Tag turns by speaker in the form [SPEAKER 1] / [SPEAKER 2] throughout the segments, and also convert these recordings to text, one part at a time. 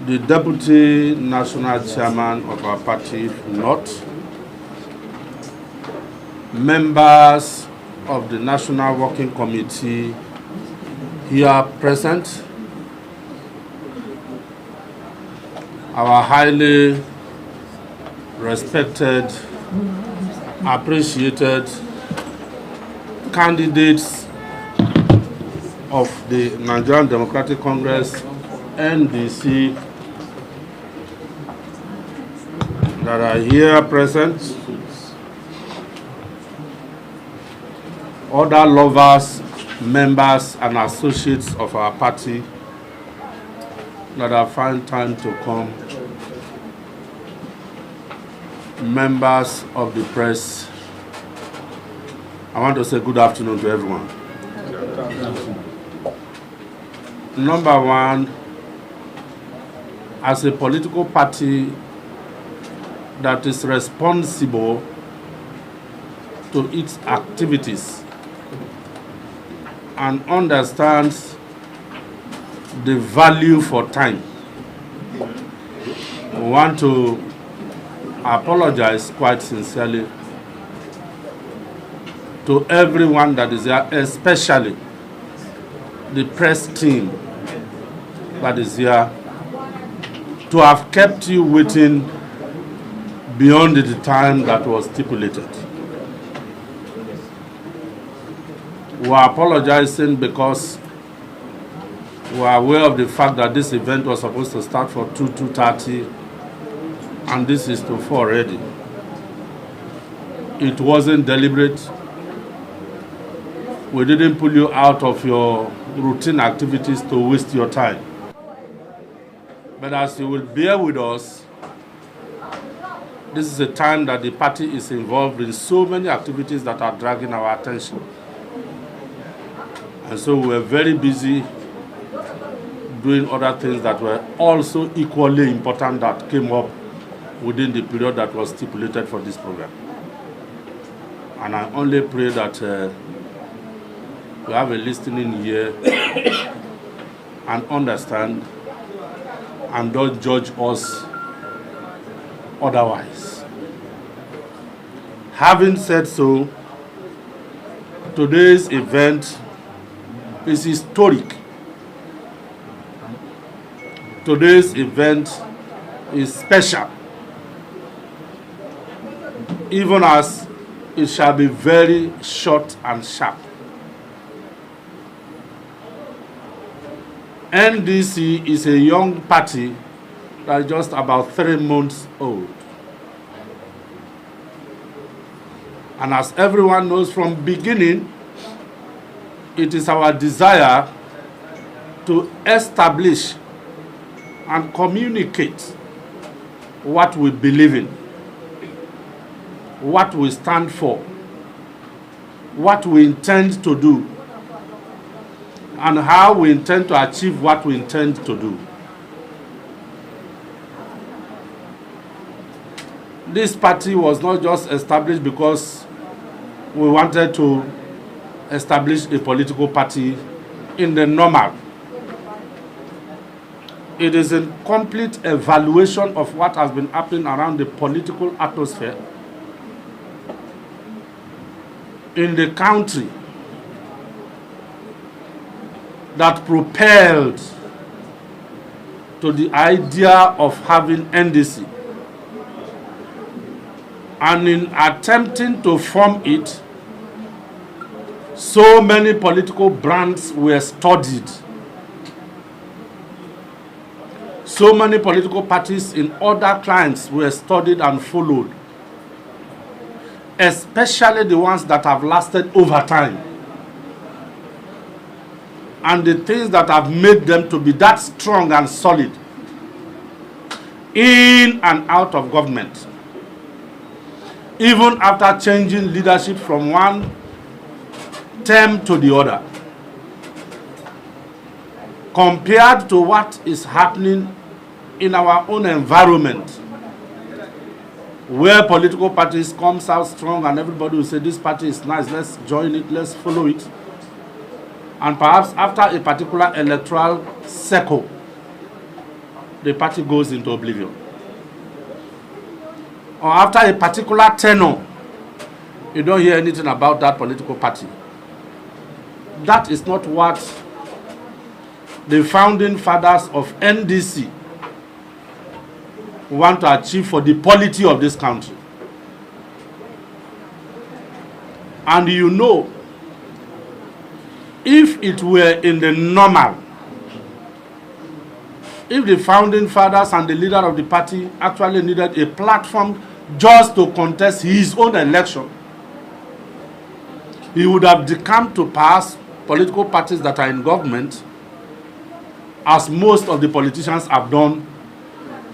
[SPEAKER 1] the Deputy National Chairman of our party, North, members of the National Working Committee here present, our highly respected, appreciated candidates of the Nigerian Democratic Congress, NDC, that are here present, other lovers, members, and associates of our party that have found time to come, members of the press. I want to say good afternoon to everyone. Number one, as a political party that is responsible to its activities and understands the value for time, we want to apologize quite sincerely to everyone that is here, especially the press team that is here, to have kept you waiting beyond the time that was stipulated. We are apologizing because we are aware of the fact that this event was supposed to start for 2:30, and this is to 4 already. It wasn't deliberate. We didn't pull you out of your routine activities to waste your time. But as you will bear with us, this is a time that the party is involved in so many activities that are dragging our attention. And so we were very busy doing other things that were also equally important that came up within the period that was stipulated for this program. And I only pray that we have a listening ear and understand and don't judge us otherwise. Having said so, today's event is historic. Today's event is special, even as it shall be very short and sharp. NDC is a young party that is just about 3 months old. And as everyone knows from beginning, it is our desire to establish and communicate what we believe in, what we stand for, what we intend to do, and how we intend to achieve what we intend to do. This party was not just established because we wanted to establish a political party in the normal. It is a complete evaluation of what has been happening around the political atmosphere in the country that propelled to the idea of having NDC. And in attempting to form it, so many political brands were studied. So many political parties in other climes were studied and followed, especially the ones that have lasted over time, and the things that have made them to be that strong and solid in and out of government, even after changing leadership from one term to the other. Compared to what is happening in our own environment, where political parties comes out strong and everybody will say this party is nice, let's join it, let's follow it. And perhaps after a particular electoral cycle, the party goes into oblivion. Or after a particular tenure, you don't hear anything about that political party. That is not what the founding fathers of NDC want to achieve for the polity of this country. And you know, if it were in the normal, if the founding fathers and the leader of the party actually needed a platform just to contest his own election, he would have decamped to pass political parties that are in government, as most of the politicians have done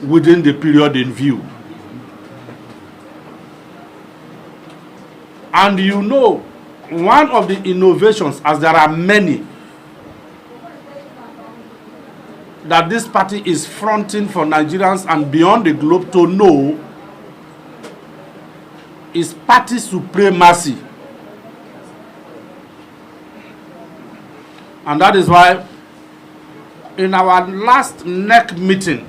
[SPEAKER 1] within the period in view. And you know, one of the innovations, as there are many, that this party is fronting for Nigerians and beyond the globe to know is party supremacy. And that is why in our last NEC meeting,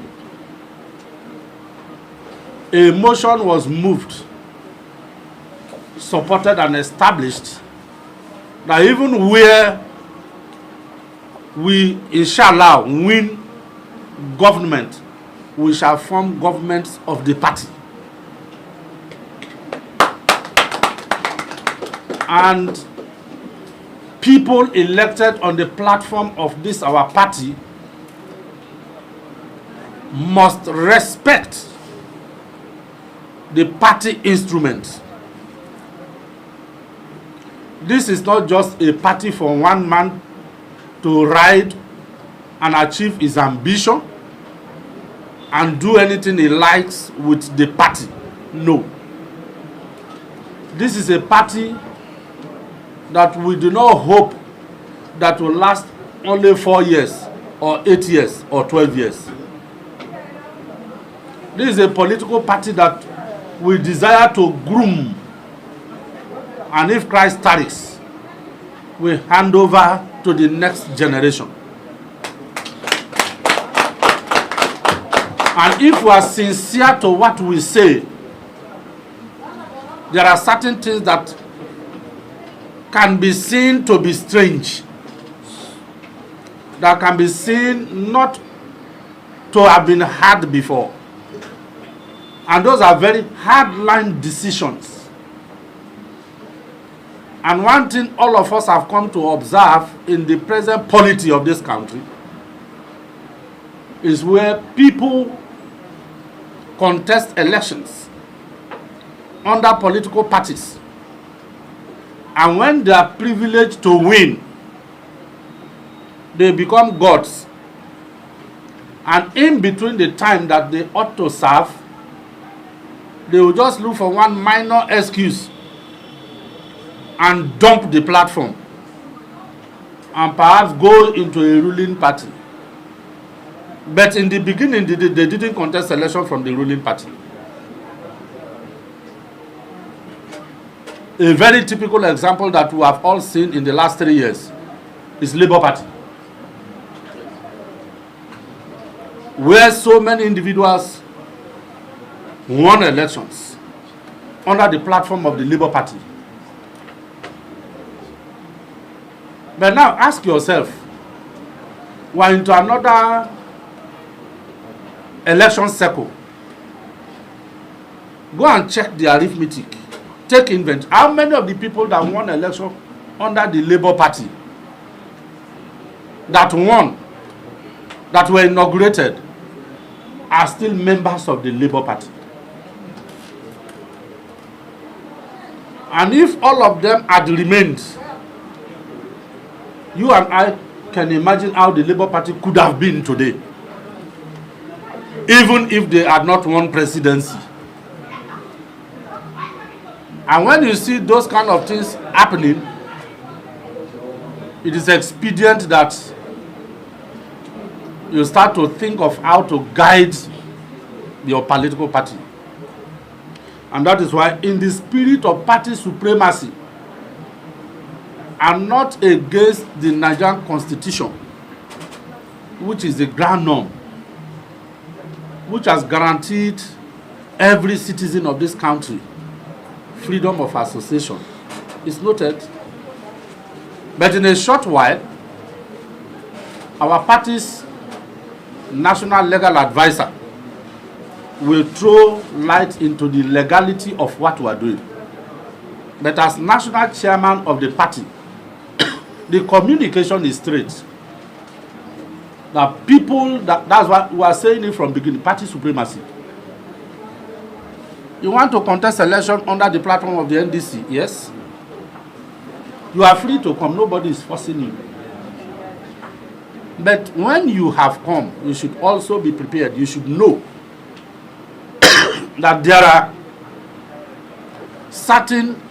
[SPEAKER 1] a motion was moved, supported and established that even where we, inshallah, win government, we shall form governments of the party. And people elected on the platform of this our party must respect the party instrument. This is not just a party for one man to ride and achieve his ambition and do anything he likes with the party. No. This is a party that we do not hope that will last only 4 years or 8 years or 12 years. This is a political party that we desire to groom, and if Christ tarries, we hand over to the next generation. And if we are sincere to what we say, there are certain things that can be seen to be strange, that can be seen not to have been had before. And those are very hard-line decisions. And one thing all of us have come to observe in the present polity of this country is where people contest elections under political parties. And when they are privileged to win, they become gods. And in between the time that they ought to serve, they will just look for one minor excuse and dump the platform and perhaps go into a ruling party. But in the beginning, they didn't contest election from the ruling party. A very typical example that we have all seen in the last 3 years is Labour Party, where so many individuals won elections under the platform of the Labour Party. But now ask yourself, we're into another election cycle. Go and check the arithmetic. Take inventory. How many of the people that won election under the Labour Party, that won, that were inaugurated, are still members of the Labour Party? And if all of them had remained, you and I can imagine how the Labour Party could have been today, even if they had not won presidency. And when you see those kind of things happening, it is expedient that you start to think of how to guide your political party. And that is why, in the spirit of party supremacy, and not against the Nigerian Constitution, which is the grand norm, which has guaranteed every citizen of this country freedom of association, is noted. But in a short while, our party's national legal advisor will throw light into the legality of what we are doing. But as national chairman of the party, the communication is straight. That people, that's what we are saying it from the beginning, party supremacy. You want to contest election under the platform of the NDC, yes? You are free to come, nobody is forcing you. But when you have come, you should also be prepared. You should know that there are certain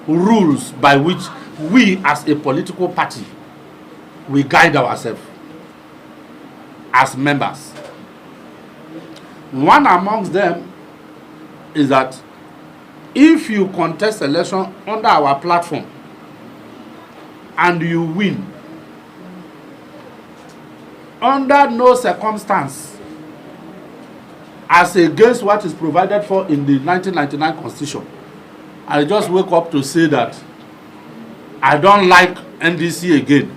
[SPEAKER 1] rules by which we as a political party, we guide ourselves as members. One amongst them is that if you contest election under our platform and you win, under no circumstance, as against what is provided for in the 1999 Constitution, I just wake up to say that I don't like NDC again.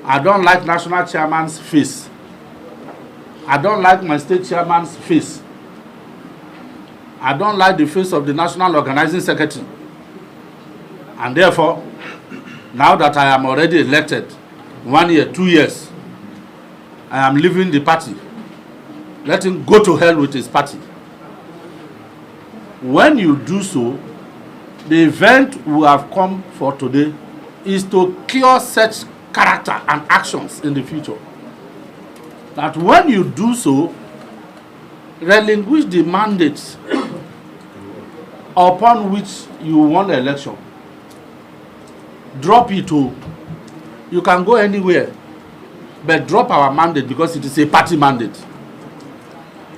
[SPEAKER 1] I don't like national chairman's face. I don't like my state chairman's face. I don't like the face of the national organizing secretary. And therefore, now that I am already elected, 1 year, 2 years, I am leaving the party. Let him go to hell with his party. When you do so, the event we have come for today is to cure such character and actions in the future. That when you do so, relinquish the mandate upon which you won the election. Drop it all. You can go anywhere, but drop our mandate because it is a party mandate.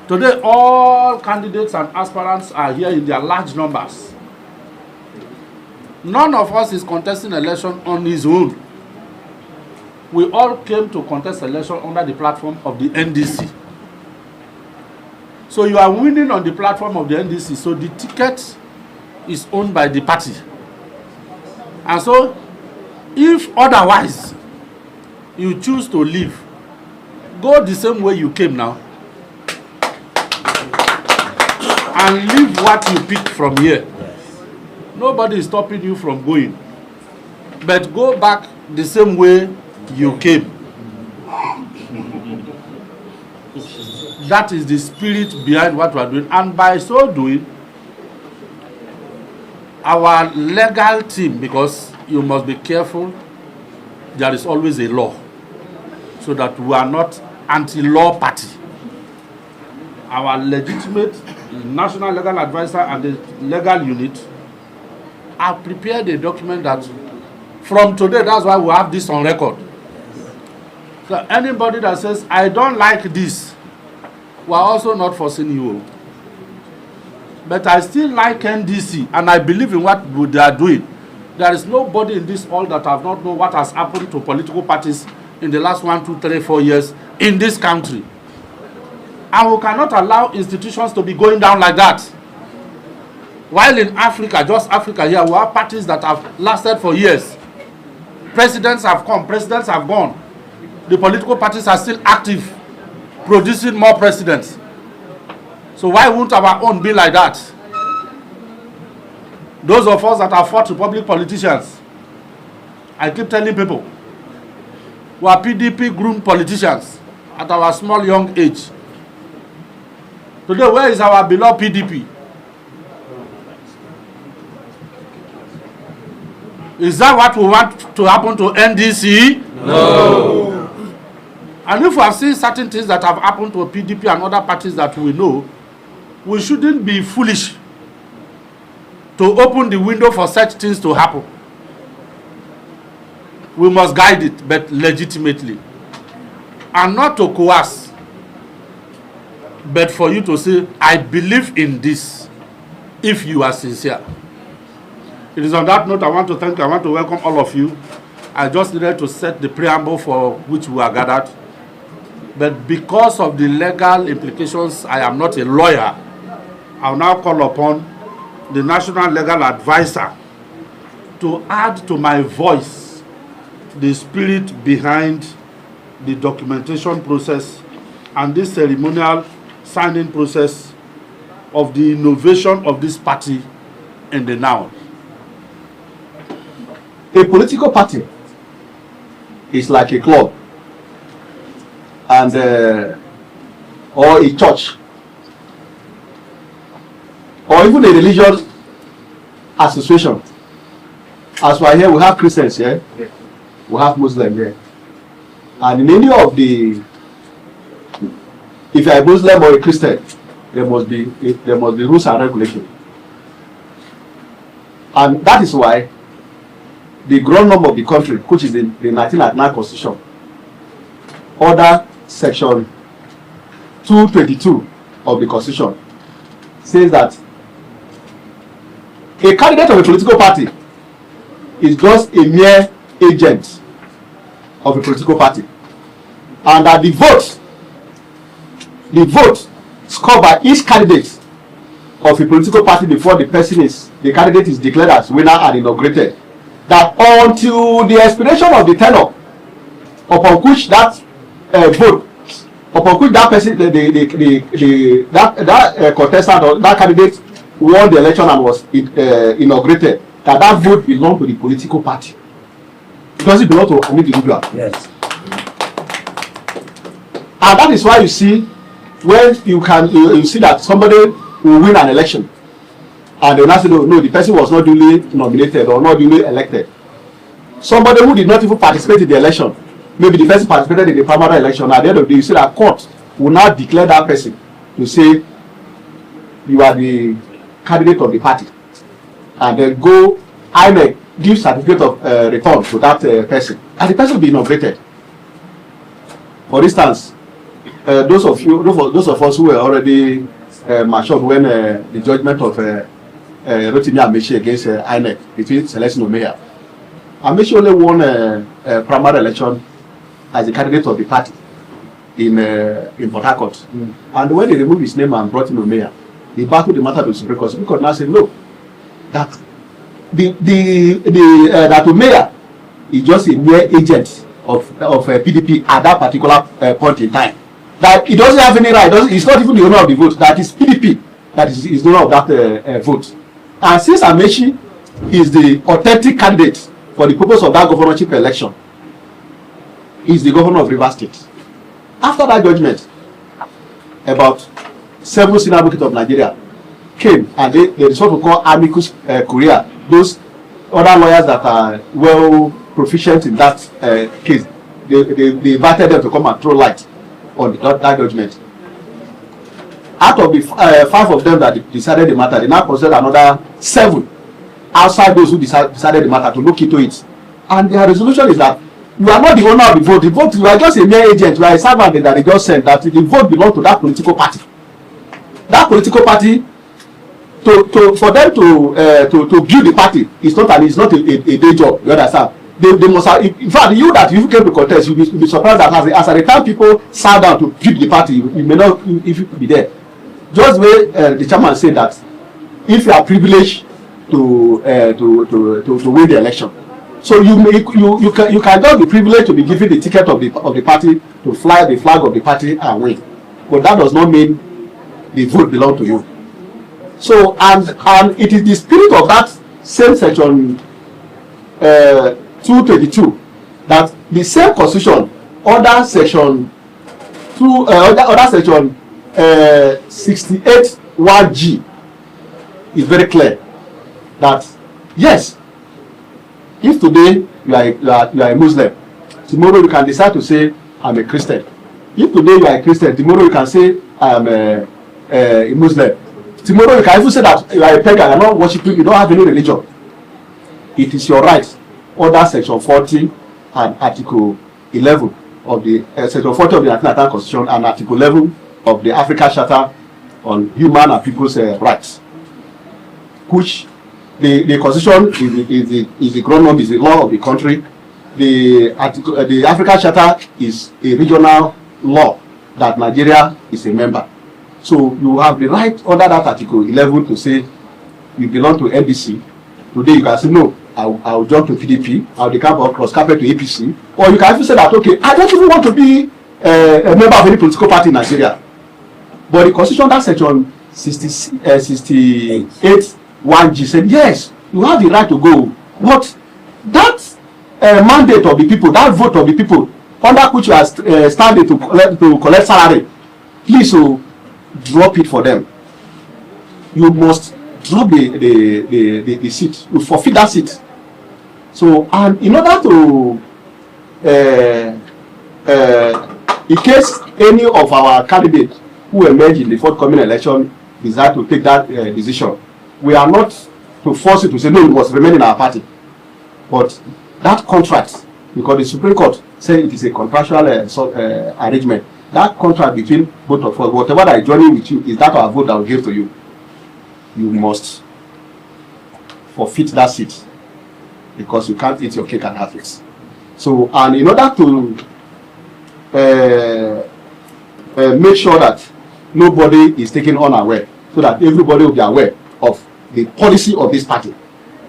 [SPEAKER 1] Today, all candidates and aspirants are here in their large numbers. None of us is contesting election on his own. We all came to contest election under the platform of the NDC. So you are winning on the platform of the NDC, so the ticket is owned by the party. And so, if otherwise you choose to leave, go the same way you came now, and leave what you picked from here. Nobody is stopping you from going. But go back the same way you came. That is the spirit behind what we are doing. And by so doing, our legal team, because you must be careful, there is always a law, so that we are not anti-law party. Our legitimate national legal advisor and the legal unit have prepared a document that from today, that's why we have this on record. So anybody that says, I don't like this, we are also not forcing you. But I still like NDC and I believe in what they are doing. There is nobody in this hall that have not known what has happened to political parties in the last 1, 2, 3, 4 years in this country. And we cannot allow institutions to be going down like that. While in Africa, just Africa here, we have parties that have lasted for years. Presidents have come, presidents have gone. The political parties are still active, producing more presidents. So why won't our own be like that? Those of us that have fought republic politicians, I keep telling people, we are PDP groomed politicians at our small young age. Today, where is our beloved PDP? Is that what we want to happen to NDC?
[SPEAKER 2] No.
[SPEAKER 1] And if we have seen certain things that have happened to PDP and other parties that we know, we shouldn't be foolish to open the window for such things to happen. We must guide it, but legitimately. And not to coerce, but for you to say, I believe in this, if you are sincere. It is on that note I want to thank you. I want to welcome all of you. I just needed to set the preamble for which we are gathered. But because of the legal implications, I am not a lawyer. I'll now call upon the National Legal Advisor to add to my voice the spirit behind the documentation process and this ceremonial signing process of the innovation of this party in the now.
[SPEAKER 2] A political party is like a club and or a church or even a religious association. As we are here, we have Christians here, we have Muslims here, and in any of the, if you are a Muslim or a Christian, there must be rules and regulations, and that is why the ground norm of the country, which is the 1999 Constitution, order section 222 of the Constitution, says that a candidate of a political party is just a mere agent of a political party, and that the vote scored by each candidate of a political party before the candidate is declared as winner and inaugurated, that until the expiration of the tenure upon which that vote, upon which that person, that contestant or that candidate won the election and was inaugurated, that vote belongs to the political party. It doesn't belong to an individual.
[SPEAKER 3] Yes.
[SPEAKER 2] And that is why you see, when you see that somebody will win an election, and they will not say, no, the person was not duly nominated or not duly elected. Somebody who did not even participate in the election, maybe the person participated in the primary election, at the end of the day, you see that court will now declare that person to say, you are the candidate of the party. And then go, INEC, give certificate of return to that person. And the person will be inaugurated. For instance, those of us who were already matured when the judgment of Rotimi Amaechi against INEC between Celestine Omeya. Amaechi only won a primary election as a candidate of the party in Port Harcourt. And when they removed his name and brought in Omeya, he battled the matter to the Supreme Court. Supreme Court now said no, that that Omeya is just a mere agent of PDP at that particular point in time. That he doesn't have any right. He's not even the owner of the vote. That is PDP that is the owner of that vote. And since Amaechi is the authentic candidate for the purpose of that governorship election, he is the governor of Rivers State. After that judgment, about 7 senior advocates of Nigeria came and they decided to call amicus curiae, those other lawyers that are well proficient in that case. They invited them to come and throw light on that judgment. Out of the 5 of them that decided the matter, they now considered another 7 outside those who decided the matter to look into it. And their resolution is that you are not the owner of the vote. The vote, you are just a mere agent. You are a servant that they just sent. That the vote belongs to that political party. That political party, for them to build the party, it's not a day job. You understand? They must have, in fact, you came to contest, you'll be surprised that as at the time people sat down to build the party, you may not, if you could be there. Just where the chairman said that if you are privileged to win the election, so you can just be privileged to be given the ticket of the party to fly the flag of the party and win, but that does not mean the vote belongs to you. So and it is the spirit of that same section 222 that the same constitution order section 68 1G is very clear that yes, if today you are a Muslim, tomorrow you can decide to say I'm a Christian. If today you are a Christian, tomorrow you can say I am a Muslim. Tomorrow you can even say that you are a pagan, you are not worshiping, you don't have any religion. It is your right. Order section 40 and article 11 of the section 40 of the 1999 Constitution and article 11 of the African Charter on Human and People's Rights, which the Constitution is the ground norm, is the law of the country. The African Charter is a regional law that Nigeria is a member. So you have the right under that Article 11 to say you belong to NDC. Today you can say no, I'll jump to PDP, I'll decamp cross carpet to APC, or you can even say that okay, I don't even want to be a member of any political party in Nigeria. But the Constitution, that section 68 1G said yes, you have the right to go. But that mandate of the people, that vote of the people, under which you are standing to collect salary, please drop it for them. You must drop the seat. You forfeit that seat. So, and in order to, in case any of our candidates who emerge in the forthcoming election decide to take that decision, we are not to force you to say no, you must remain in our party. But that contract, because the Supreme Court said it is a contractual arrangement, that contract between both of us, whatever that is joining with you, is that our vote that will give to you. You must forfeit that seat because you can't eat your cake and have it. So, and in order to make sure that nobody is taken unaware, so that everybody will be aware of the policy of this party,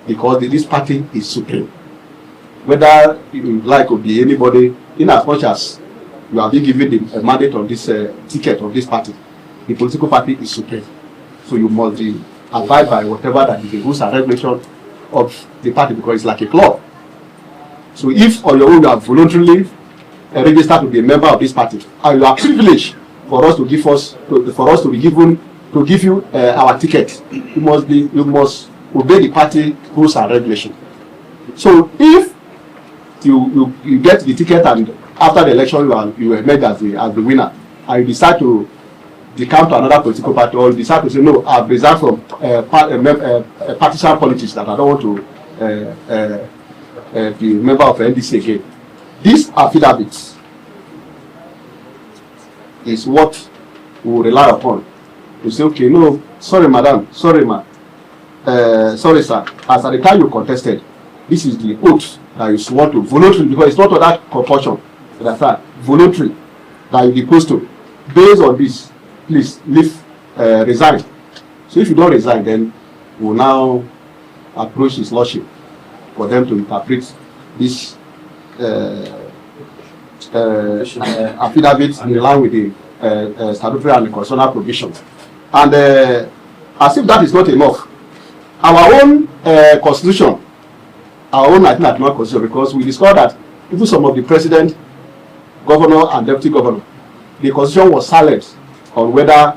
[SPEAKER 2] because this party is supreme. Whether you like or be anybody, in as much as you are being given the mandate of this ticket of this party, the political party is supreme. So you must abide by whatever that is the rules and regulations of the party, because it's like a club. So if on your own you are voluntarily registered to be a member of this party, and you are privileged for us to give you our ticket, you must obey the party rules and regulations. So if you get the ticket and after the election you emerge as the winner, and you decide to decamp to another political party, or you decide to say no, I've resigned from partisan politics, that I don't want to be a member of NDC again. This affidavit is what we will rely upon to say, okay, no, sorry madam, sorry ma, sorry sir, as at the time you contested, this is the oath that you swore to voluntarily, because it's not of that compulsion, voluntary, that you deposed to. Based on this, please resign. So if you don't resign, then we'll now approach his lordship for them to interpret this affidavit in line with the statutory and the constitutional provisions. And as if that is not enough, our own constitution, our own 1991 constitution, because we discovered that even some of the president, governor, and deputy governor, the constitution was silent on whether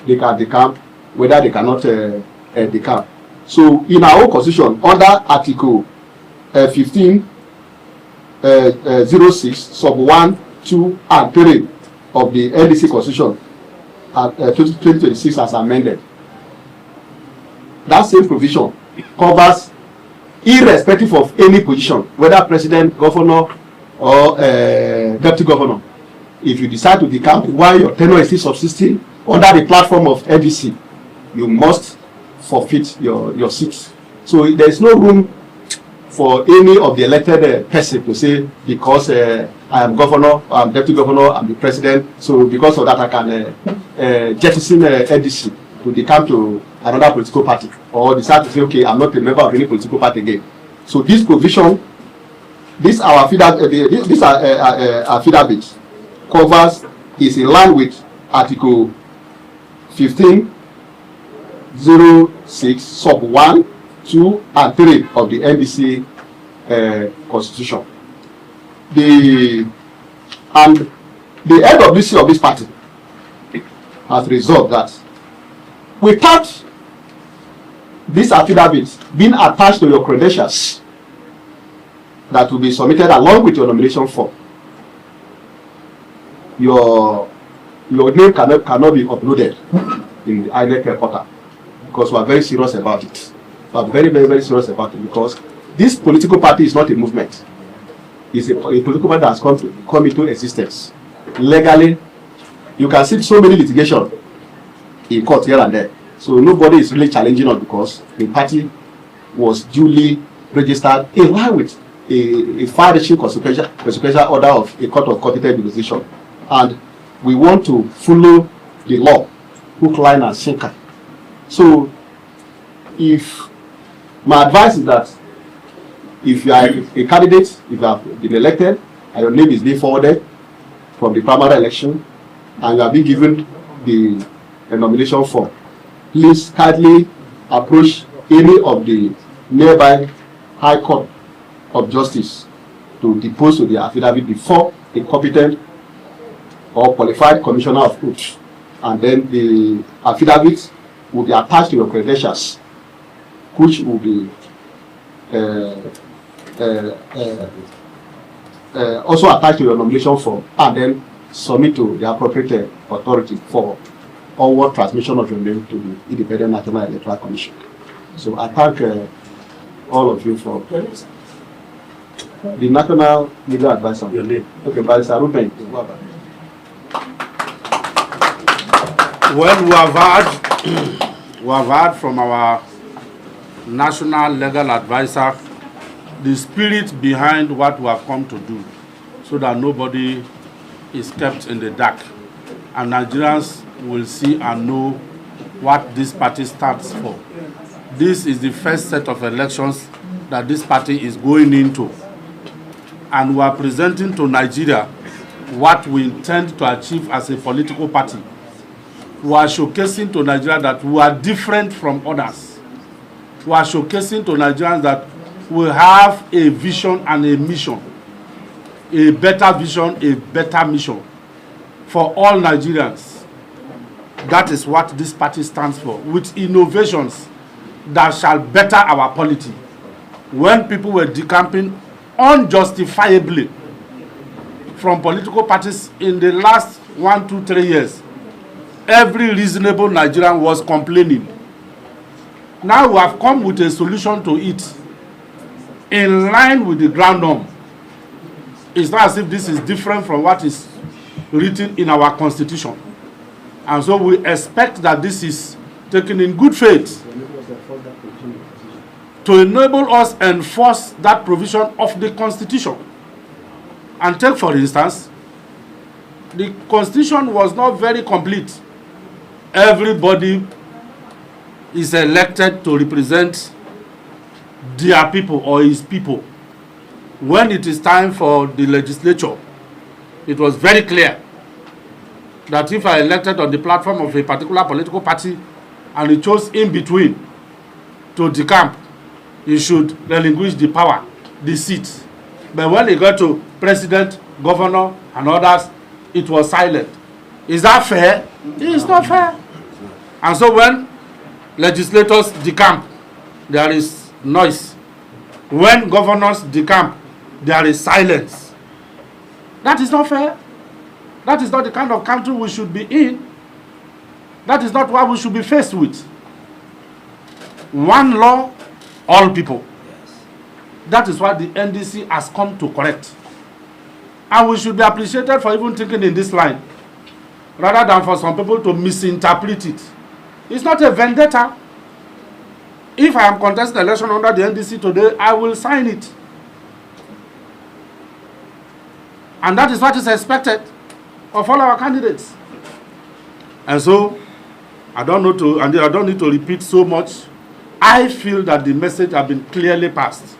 [SPEAKER 2] they can decamp, whether they cannot decamp. So in our own constitution, under Article 1506, sub 1, 2, and 3 of the NDC Constitution, 2026 as amended, that same provision covers, irrespective of any position, whether president, governor, or deputy governor, if you decide to decamp while your tenure is still subsisting under the platform of NDC, you must forfeit your seat. So there is no room for any of the elected person to say, because I am governor, I am deputy governor, I am the president, so because of that I can jettison NDC to decamp to another political party, or decide to say, okay, I am not a member of any political party again. So this provision, this affidavit covers, is in line with Article 1506, sub 1, 2, and 3 of the NDC Constitution. The head of this party has resolved that without this affidavit being attached to your credentials that will be submitted along with your nomination form, your name cannot be uploaded in the INEC portal, because we are very serious about it. We are very, very, very serious about it, because this political party is not a movement. It's a political party that has come into existence. Legally, you can see so many litigation in court here and there. So nobody is really challenging us, because the party was duly registered in line with a far-reaching consequential order of a court of competent jurisdiction. And we want to follow the law, hook, line, and sinker. So, if my advice is that if you are a candidate, if you have been elected, and your name is being forwarded from the primary election, and you have been given the nomination form, please kindly approach any of the nearby High Court of Justice to depose to the affidavit before a competent or qualified commissioner of oath, and then the affidavit will be attached to your credentials, which will be also attached to your nomination form, and then submit to the appropriate authority for onward transmission of your name to the Independent National Electoral Commission. So I thank all of you for the National Legal Advisor. Your name? Okay, Barrister Ruben.
[SPEAKER 1] Well, we have heard from our National Legal Advisor the spirit behind what we have come to do, so that nobody is kept in the dark, and Nigerians will see and know what this party stands for. This is the first set of elections that this party is going into, and we are presenting to Nigeria what we intend to achieve as a political party. We are showcasing to Nigeria that we are different from others. We are showcasing to Nigerians that we have a vision and a mission, a better vision, a better mission for all Nigerians. That is what this party stands for, with innovations that shall better our polity. When people were decamping unjustifiably from political parties in the last 1, 2, 3 years, every reasonable Nigerian was complaining. Now we have come with a solution to it in line with the ground norm. It's not as if this is different from what is written in our constitution. And so we expect that this is taken in good faith to enable us enforce that provision of the constitution. And take, for instance, the constitution was not very complete. Everybody is elected to represent their people or his people. When it is time for the legislature, it was very clear that if I elected on the platform of a particular political party and he chose in between to decamp, he should relinquish the power, the seat. But when he got to president, governor, and others, it was silent. Is that fair? It is not fair. And so when legislators decamp, there is noise. When governors decamp, there is silence. That is not fair. That is not the kind of country we should be in. That is not what we should be faced with. One law, all people. That is what the NDC has come to correct. And we should be appreciated for even thinking in this line, rather than for some people to misinterpret it. It's not a vendetta. If I am contesting the election under the NDC today, I will sign it. And that is what is expected of all our candidates. And so, I don't need to repeat so much. I feel that the message has been clearly passed.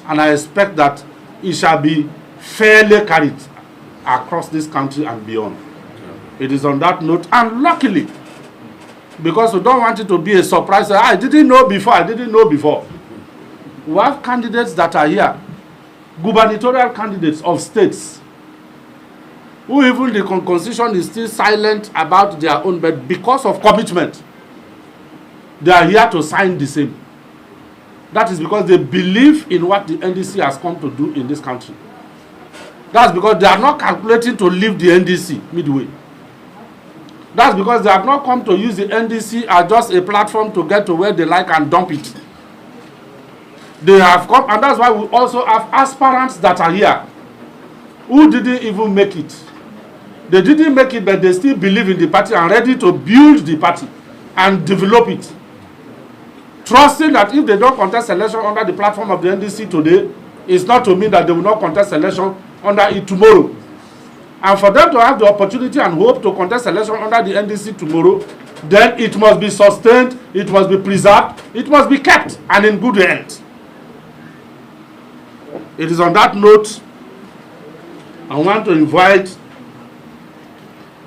[SPEAKER 1] And I expect that it shall be fairly carried across this country and beyond. It is on that note, and luckily, because we don't want it to be a surprise, I didn't know before. We have candidates that are here, gubernatorial candidates of states, who even the constitution is still silent about their own, but because of commitment, they are here to sign the same. That is because they believe in what the NDC has come to do in this country. That's because they are not calculating to leave the NDC midway. That's because they have not come to use the NDC as just a platform to get to where they like and dump it. They have come, and that's why we also have aspirants that are here who didn't even make it. They didn't make it, but they still believe in the party and ready to build the party and develop it. Trusting that if they don't contest election under the platform of the NDC today, it's not to mean that they will not contest election under it tomorrow. and for them to have the opportunity and hope to contest election under the NDC tomorrow, then it must be sustained, it must be preserved, it must be kept, and in good hands. It is on that note, I want to invite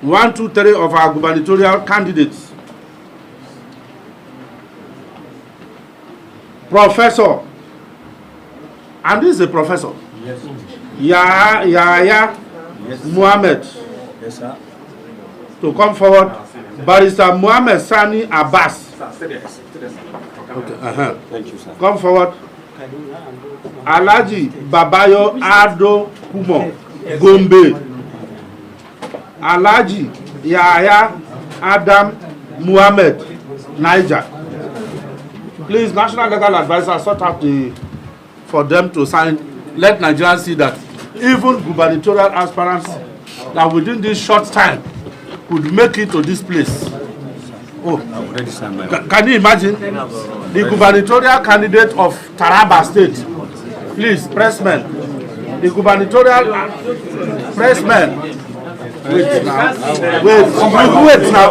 [SPEAKER 1] 1, 2, 3 of our gubernatorial candidates. Professor, and this is a professor. Yes. Yahya Muhammad.
[SPEAKER 3] Yes, sir.
[SPEAKER 1] To come forward. Barrister Muhammad Sani Abbas.
[SPEAKER 3] Okay.
[SPEAKER 1] Thank you, sir. Come forward. Alhaji Babayo Ado Kumo Gombe. Alhaji Yahya Adam Muhammad Niger. Please, National Legal Advisor, sort out for them to sign. Let Nigerians see that even gubernatorial aspirants that within this short time could make it to this place. Oh, can you imagine the gubernatorial candidate of Taraba State? Please, pressmen. The gubernatorial pressmen. Wait now. Wait now.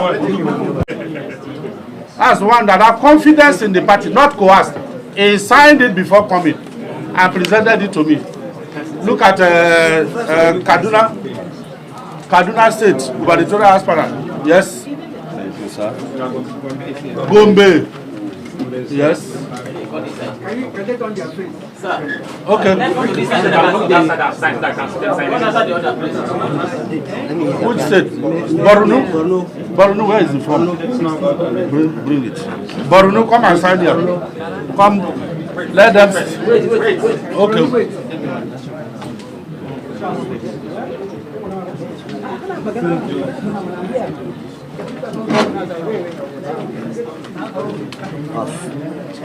[SPEAKER 1] That's one that have confidence in the party, not coerced. He signed it before coming and presented it to me. Look at Kaduna State gubernatorial aspirant. Yes.
[SPEAKER 3] Thank you, sir.
[SPEAKER 1] Gombe. Yes. Okay. Which state? Borno? Borno, where is it from? Bring it. Borno, come and sign here. Come. Let them. Okay.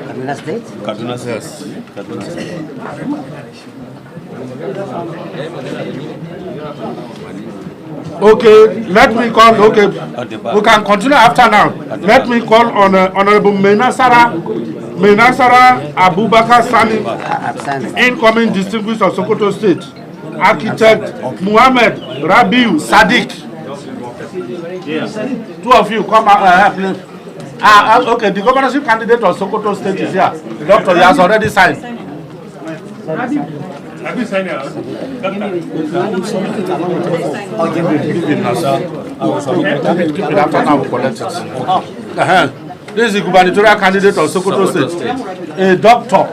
[SPEAKER 4] Kaduna State?
[SPEAKER 3] Kaduna State.
[SPEAKER 1] Yes.
[SPEAKER 3] Kaduna State.
[SPEAKER 1] Okay, let me call. Okay, we can continue after now. Let me call on Honorable Menasara Abubakar Sani, incoming distinguished of Sokoto State. Architect Muhammad Rabiu Sadiq. Yes. Two of you come out. Okay, the governorship candidate of Sokoto State is here. The doctor, he has already signed.
[SPEAKER 5] Have you signed it?
[SPEAKER 1] Keep it after now, we collect it. This is the gubernatorial candidate of Sokoto State. A doctor.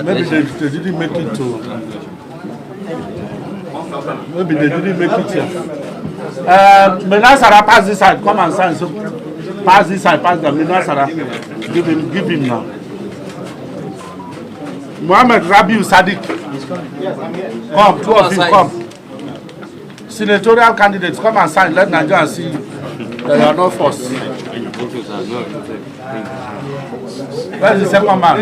[SPEAKER 1] Maybe they didn't make it to. Maybe they didn't make it here. Menasara, pass this side. Come and sign. So pass this side. Pass the Menasara. Give him now. Muhammad Rabiu Sadiq. Come, two of you come. Senatorial candidates, come and sign. Let Nigeria see that you are not forced. Where is the second man?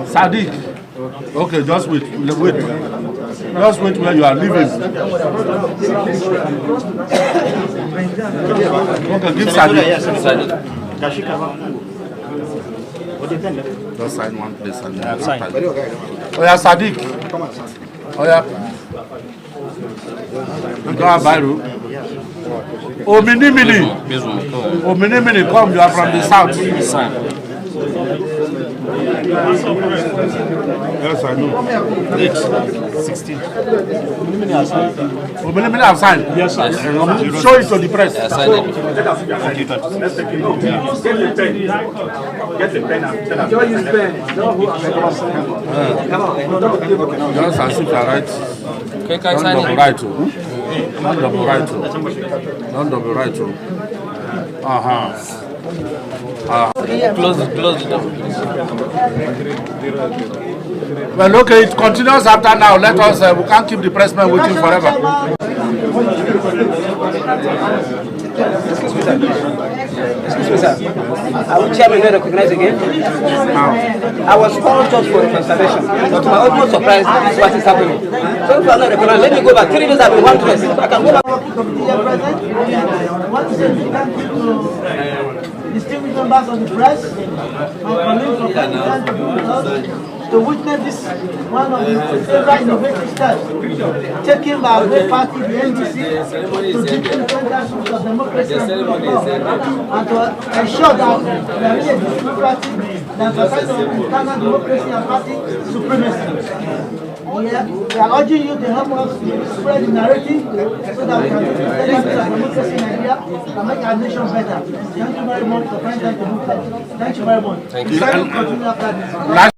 [SPEAKER 1] Sadiq. Okay, just wait. Just wait where you are living. Okay, give Sadiq. Just sign one place and then sign. Oh yeah, Sadiq. Oh yeah. You don't have Biro. Ominimini, come, you are from the south. Yes, I know.
[SPEAKER 5] 16.
[SPEAKER 1] Ominimini have signed.
[SPEAKER 5] Yes, sir.
[SPEAKER 1] Show it to the press.
[SPEAKER 3] Yes, I did.
[SPEAKER 5] Get the pen and tell us.
[SPEAKER 1] Just as if you are right.
[SPEAKER 3] Okay, can I
[SPEAKER 1] Don't
[SPEAKER 3] sign
[SPEAKER 1] double
[SPEAKER 3] it?
[SPEAKER 1] right. Don't double right. Don't double right.
[SPEAKER 3] Close the door.
[SPEAKER 1] Well, okay, it continues after now. Let us, we can't keep the pressmen waiting forever.
[SPEAKER 6] Excuse me, sir. I will chairman not recognize again. I was called just for intervention, but to my utmost surprise, this is what is happening. So if you are not recognized, let me go back. 3 days I've been one dress. So I can go back.
[SPEAKER 7] Distinguished members of the press, my colleagues from to witness this one of the several innovative steps taken by our great party, the NDC, to deepen the foundations of democracy and rule of law, and to ensure that we are really a peaceful party that protects our internal democracy and party supremacy. We are urging you to help us spread the narrative so that we can defend democracy in Nigeria and make our nation better. Thank you very much for finding time to do that. Thank you very much.
[SPEAKER 1] Thank you.
[SPEAKER 7] Continue after this.